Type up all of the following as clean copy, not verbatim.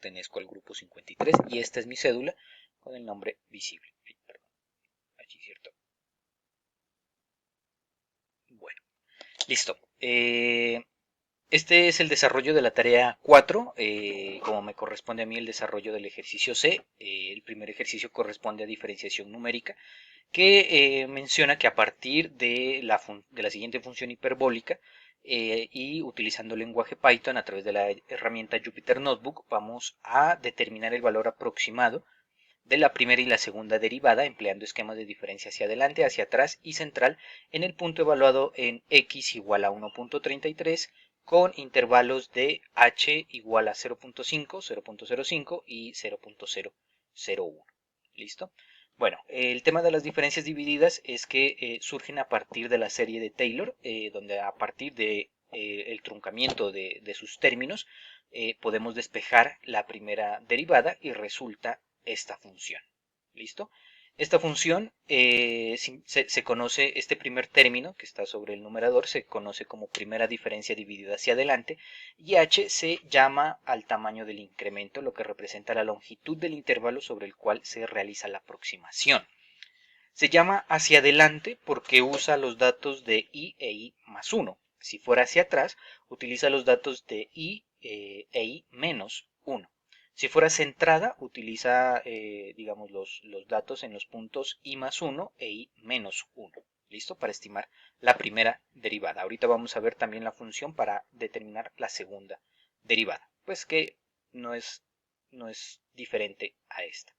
pertenezco al grupo 53 y esta es mi cédula con el nombre visible. Perdón, allí, ¿cierto? Bueno, listo. Este es el desarrollo de la tarea 4, como me corresponde a mí el desarrollo del ejercicio C. El primer ejercicio corresponde a diferenciación numérica, que menciona que a partir de la siguiente función hiperbólica y utilizando el lenguaje Python a través de la herramienta Jupyter Notebook, vamos a determinar el valor aproximado de la primera y la segunda derivada empleando esquemas de diferencia hacia adelante, hacia atrás y central en el punto evaluado en x igual a 1.33 con intervalos de h igual a 0.5, 0.05 y 0.001. ¿Listo? Bueno, el tema de las diferencias divididas es que surgen a partir de la serie de Taylor, donde a partir de el truncamiento de sus términos podemos despejar la primera derivada y resulta esta función. ¿Listo? Esta función se conoce, este primer término que está sobre el numerador se conoce como primera diferencia dividida hacia adelante y h se llama al tamaño del incremento, lo que representa la longitud del intervalo sobre el cual se realiza la aproximación. Se llama hacia adelante porque usa los datos de i e i más 1. Si fuera hacia atrás, utiliza los datos de i e i menos 1. Si fuera centrada, utiliza digamos los datos en los puntos i más 1 e i menos 1. ¿Listo? Para estimar la primera derivada. Ahorita vamos a ver también la función para determinar la segunda derivada. Pues que no es diferente a esta.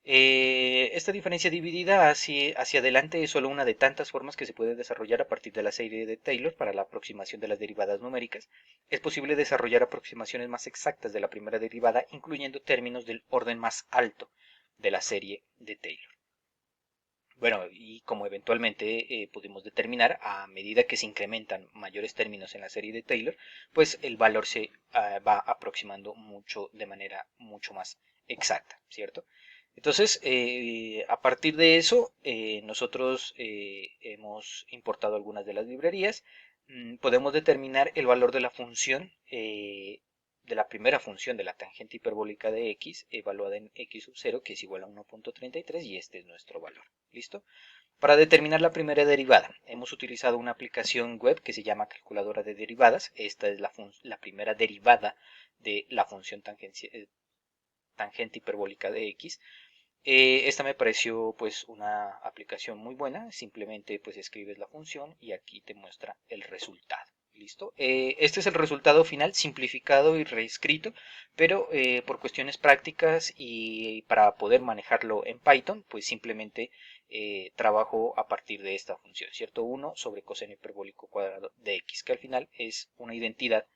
Esta diferencia dividida hacia adelante es solo una de tantas formas que se puede desarrollar a partir de la serie de Taylor para la aproximación de las derivadas numéricas. Es posible desarrollar aproximaciones más exactas de la primera derivada, incluyendo términos del orden más alto de la serie de Taylor. Bueno, y como eventualmente pudimos determinar, a medida que se incrementan mayores términos en la serie de Taylor, pues el valor se va aproximando de manera mucho más exacta, ¿cierto? Entonces, a partir de eso, nosotros hemos importado algunas de las librerías. Podemos determinar el valor de la función, de la primera función de la tangente hiperbólica de x, evaluada en x sub 0, que es igual a 1.33, y este es nuestro valor. ¿Listo? Para determinar la primera derivada, hemos utilizado una aplicación web que se llama calculadora de derivadas. Esta es la primera derivada de la función tangente hiperbólica de x. Esta me pareció pues una aplicación muy buena. Simplemente pues escribes la función y aquí te muestra el resultado. ¿Listo? Este es el resultado final simplificado y reescrito, pero por cuestiones prácticas y para poder manejarlo en Python, pues simplemente trabajo a partir de esta función, ¿cierto? 1 sobre coseno hiperbólico cuadrado de x, que al final es una identidad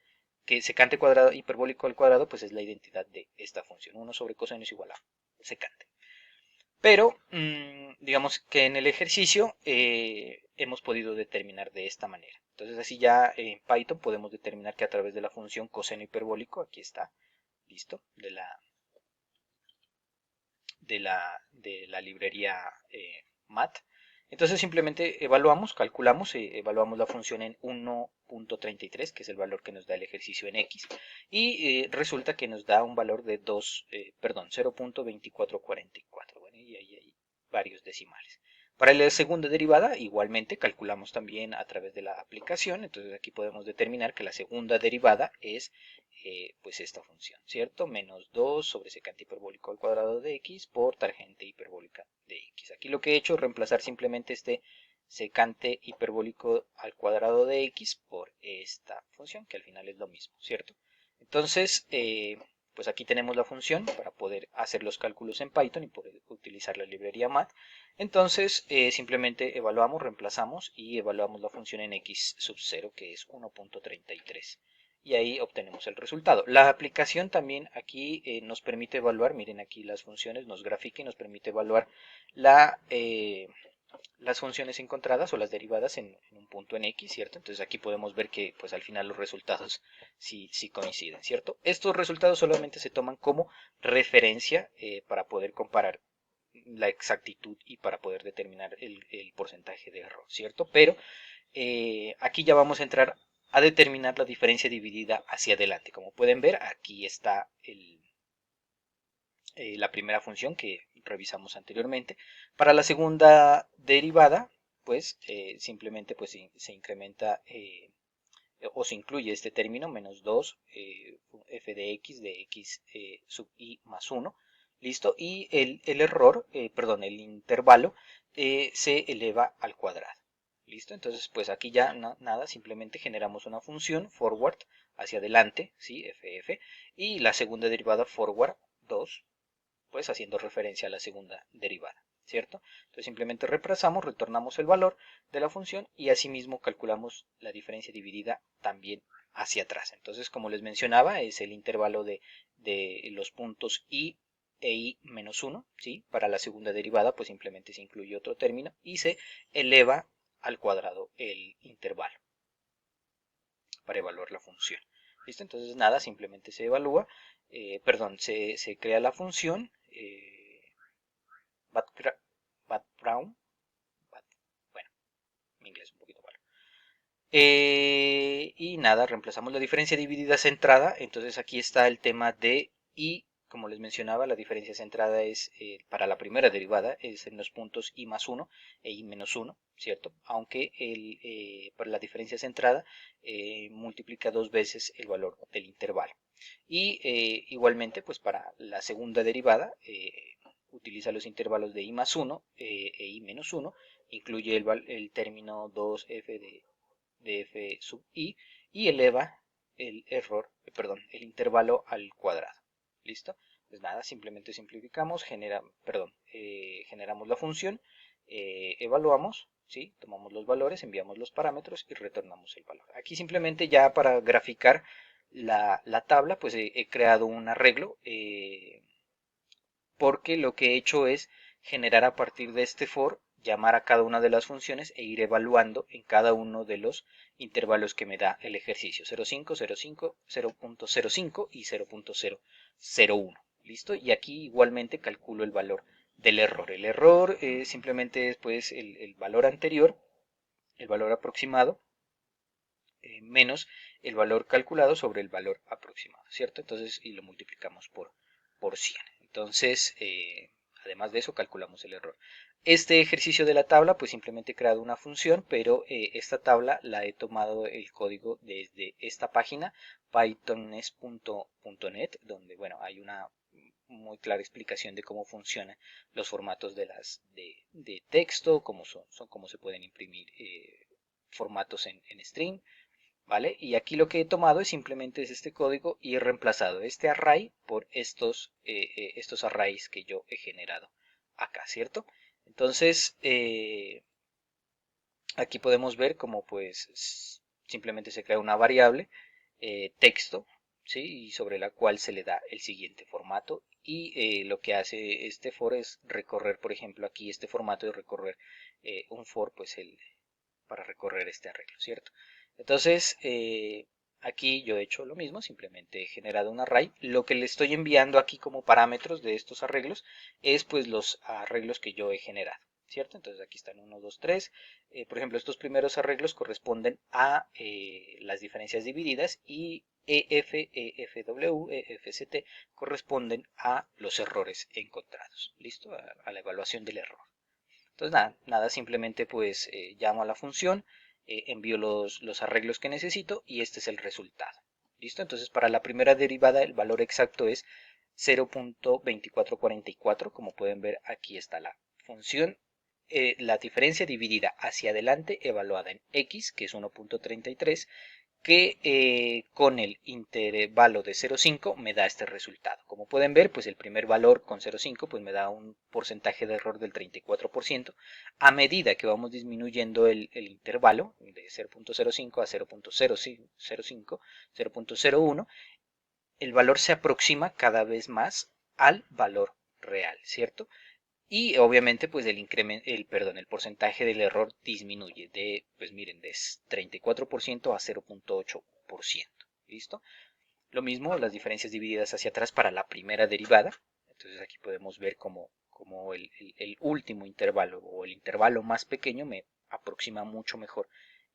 que secante cuadrado hiperbólico al cuadrado, pues es la identidad de esta función. 1 sobre coseno es igual a secante. Pero digamos que en el ejercicio hemos podido determinar de esta manera. Entonces así ya en Python podemos determinar que a través de la función coseno hiperbólico, aquí está, listo, de la librería mat. Entonces simplemente calculamos, evaluamos la función en 1.33, que es el valor que nos da el ejercicio en x, y resulta que nos da un valor de 0.2444. Bueno, y ahí hay varios decimales. Para la segunda derivada, igualmente calculamos también a través de la aplicación. Entonces aquí podemos determinar que la segunda derivada es pues esta función, ¿cierto? Menos 2 sobre secante hiperbólico al cuadrado de x por tangente hiperbólica de x. Aquí lo que he hecho es reemplazar simplemente este secante hiperbólico al cuadrado de x por esta función, que al final es lo mismo, ¿cierto? Entonces, pues aquí tenemos la función para poder hacer los cálculos en Python y poder utilizar la librería mat. Entonces, simplemente evaluamos, reemplazamos y evaluamos la función en x sub 0, que es 1.33. Y ahí obtenemos el resultado. La aplicación también aquí nos permite evaluar, miren aquí las funciones, nos grafica y nos permite evaluar las funciones encontradas o las derivadas en un punto en x, ¿cierto? Entonces aquí podemos ver que pues al final los resultados sí coinciden, ¿cierto? Estos resultados solamente se toman como referencia para poder comparar la exactitud y para poder determinar el porcentaje de error, ¿cierto? Pero aquí ya vamos a entrar a determinar la diferencia dividida hacia adelante. Como pueden ver, aquí está la primera función que revisamos anteriormente. Para la segunda derivada, pues simplemente pues, se incrementa o se incluye este término, menos 2 f de x sub i más 1, ¿listo? Y el error, perdón, el intervalo se eleva al cuadrado, ¿listo? Entonces, pues aquí ya nada, simplemente generamos una función forward hacia adelante, ¿sí? ff, y la segunda derivada forward 2, pues haciendo referencia a la segunda derivada, ¿cierto? Entonces simplemente reemplazamos, retornamos el valor de la función y asimismo calculamos la diferencia dividida también hacia atrás. Entonces, como les mencionaba, es el intervalo de los puntos i e i menos 1, ¿sí? Para la segunda derivada, pues simplemente se incluye otro término y se eleva al cuadrado el intervalo para evaluar la función. ¿Listo? Entonces nada, simplemente se evalúa, se crea la función background, bueno, mi inglés es un poquito malo. Y nada, reemplazamos la diferencia dividida centrada, entonces aquí está el tema de i, como les mencionaba, la diferencia centrada es, para la primera derivada, es en los puntos i más 1 e i menos 1, ¿cierto? Aunque para la diferencia centrada multiplica dos veces el valor del intervalo. Y igualmente, pues para la segunda derivada, utiliza los intervalos de i más 1 e i menos 1, incluye el término 2f de f sub i y eleva el intervalo al cuadrado. ¿Listo? Pues nada, simplemente simplificamos, generamos la función, evaluamos, ¿sí? Tomamos los valores, enviamos los parámetros y retornamos el valor. Aquí simplemente ya para graficar la tabla, pues he creado un arreglo, porque lo que he hecho es generar a partir de este for, llamar a cada una de las funciones e ir evaluando en cada uno de los intervalos que me da el ejercicio, 0.5, 0.5, 0.05 y 0.001. ¿Listo? Y aquí igualmente calculo el valor del error. El error simplemente es pues el valor anterior, el valor aproximado, menos el valor calculado sobre el valor aproximado, ¿cierto? Entonces, y lo multiplicamos por 100. Entonces, además de eso, calculamos el error. Este ejercicio de la tabla, pues simplemente he creado una función, pero esta tabla la he tomado el código desde esta página, pythonnes.net, donde, bueno, hay una muy clara explicación de cómo funcionan los formatos de texto, cómo se pueden imprimir formatos en string, ¿vale? Y aquí lo que he tomado es simplemente este código y he reemplazado este array por estos arrays que yo he generado acá, ¿cierto? Entonces, aquí podemos ver cómo pues simplemente se crea una variable texto, ¿sí? Y sobre la cual se le da el siguiente formato y lo que hace este for es recorrer, por ejemplo, aquí este formato de recorrer un for, pues para recorrer este arreglo, ¿cierto? Entonces, aquí yo he hecho lo mismo, simplemente he generado un array. Lo que le estoy enviando aquí como parámetros de estos arreglos es pues los arreglos que yo he generado, ¿cierto? Entonces aquí están 1, 2, 3. Por ejemplo, estos primeros arreglos corresponden a las diferencias divididas y EF, EFW, EFCT corresponden a los errores encontrados, ¿listo? A la evaluación del error. Entonces nada, simplemente pues llamo a la función, envío los arreglos que necesito y este es el resultado. ¿Listo? Entonces para la primera derivada el valor exacto es 0.2444. Como pueden ver, aquí está la función. La diferencia dividida hacia adelante evaluada en x, que es 1.33, que con el intervalo de 0,5 me da este resultado. Como pueden ver, pues el primer valor con 0,5 pues me da un porcentaje de error del 34%. A medida que vamos disminuyendo el intervalo de 0.05 a 0.05, 0.01, el valor se aproxima cada vez más al valor real, ¿cierto? Y obviamente pues el porcentaje del error disminuye pues miren, de 34% a 0.8%. ¿Listo? Lo mismo las diferencias divididas hacia atrás para la primera derivada. Entonces aquí podemos ver como el último intervalo o el intervalo más pequeño me aproxima mucho mejor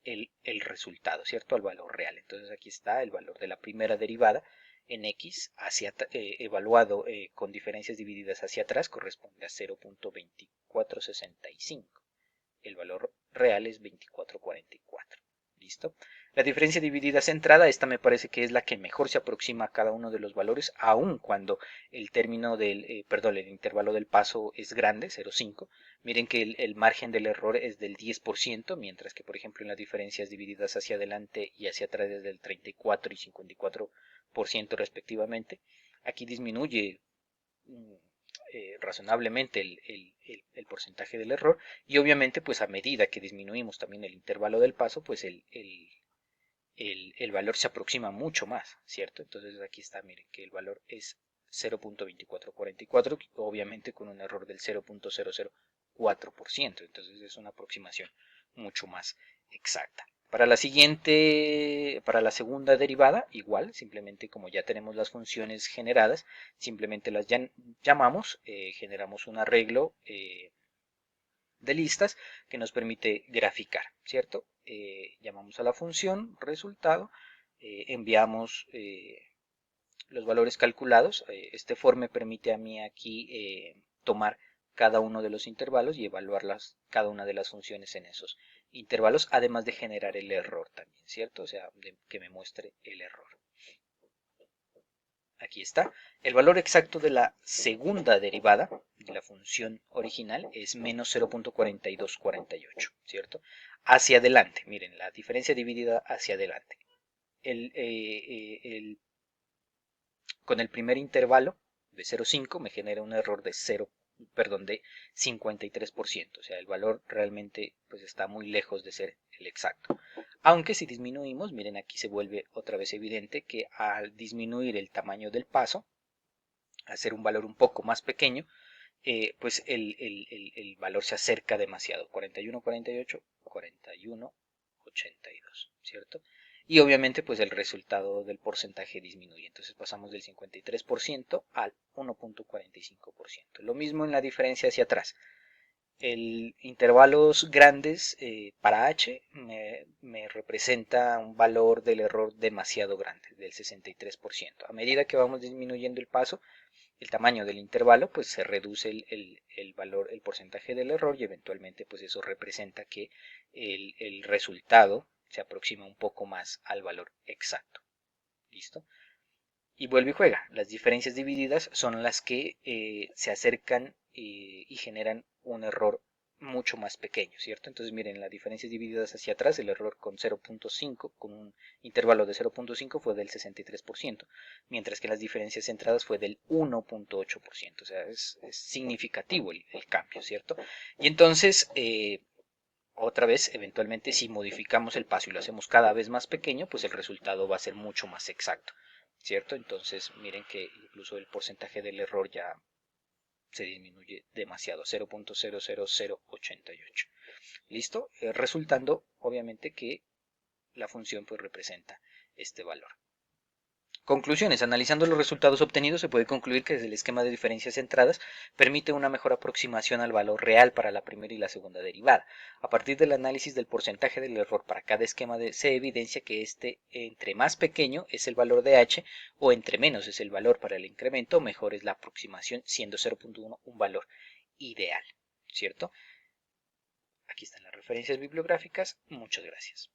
el resultado, ¿cierto? Al valor real. Entonces aquí está el valor de la primera derivada en x evaluado con diferencias divididas hacia atrás corresponde a 0.2465. El valor real es 2444. ¿Listo? La diferencia dividida centrada, esta me parece que es la que mejor se aproxima a cada uno de los valores, aun cuando el término del, el intervalo del paso es grande, 0,5. Miren que el margen del error es del 10%, mientras que, por ejemplo, en las diferencias divididas hacia adelante y hacia atrás es del 34 y 54% respectivamente. Aquí disminuye razonablemente el porcentaje del error, y obviamente pues a medida que disminuimos también el intervalo del paso, pues el valor se aproxima mucho más, ¿cierto? Entonces aquí está, miren que el valor es 0.2444, obviamente con un error del 0.004%, entonces es una aproximación mucho más exacta. Para la segunda derivada, igual, simplemente como ya tenemos las funciones generadas, simplemente las llamamos, generamos un arreglo de listas que nos permite graficar, ¿cierto? Llamamos a la función resultado, enviamos los valores calculados. Este for me permite a mí aquí tomar cada uno de los intervalos y evaluarlas, cada una de las funciones en esos intervalos, además de generar el error también, ¿cierto? O sea, que me muestre el error. Aquí está. El valor exacto de la segunda derivada de la función original es menos 0.4248, ¿cierto? Hacia adelante, miren, la diferencia dividida hacia adelante. Con el primer intervalo de 0,5 me genera un error de 53%, o sea, el valor realmente pues está muy lejos de ser el exacto. Aunque si disminuimos, miren, aquí se vuelve otra vez evidente que al disminuir el tamaño del paso, al ser un valor un poco más pequeño, pues el valor se acerca demasiado. 41,48, 41,82, ¿cierto? Y obviamente pues el resultado del porcentaje disminuye. Entonces pasamos del 53% al 1.45%. Lo mismo en la diferencia hacia atrás. Intervalos grandes para h me representa un valor del error demasiado grande, del 63%. A medida que vamos disminuyendo el paso, el tamaño del intervalo, pues se reduce el valor, el porcentaje del error, y eventualmente pues eso representa que el resultado se aproxima un poco más al valor exacto. ¿Listo? Y vuelve y juega. Las diferencias divididas son las que se acercan y generan un error mucho más pequeño, ¿cierto? Entonces miren, las diferencias divididas hacia atrás, el error con 0.5, con un intervalo de 0.5 fue del 63%, mientras que las diferencias centradas fue del 1.8%, o sea, es significativo el cambio, ¿cierto? Y entonces, otra vez, eventualmente, si modificamos el paso y lo hacemos cada vez más pequeño, pues el resultado va a ser mucho más exacto, ¿cierto? Entonces, miren que incluso el porcentaje del error ya se disminuye demasiado, 0.00088. ¿Listo? Resultando, obviamente, que la función pues representa este valor. Conclusiones. Analizando los resultados obtenidos se puede concluir que el esquema de diferencias centradas permite una mejor aproximación al valor real para la primera y la segunda derivada. A partir del análisis del porcentaje del error para cada esquema se evidencia que entre más pequeño es el valor de h o entre menos es el valor para el incremento, mejor es la aproximación, siendo 0.1 un valor ideal, ¿cierto? Aquí están las referencias bibliográficas. Muchas gracias.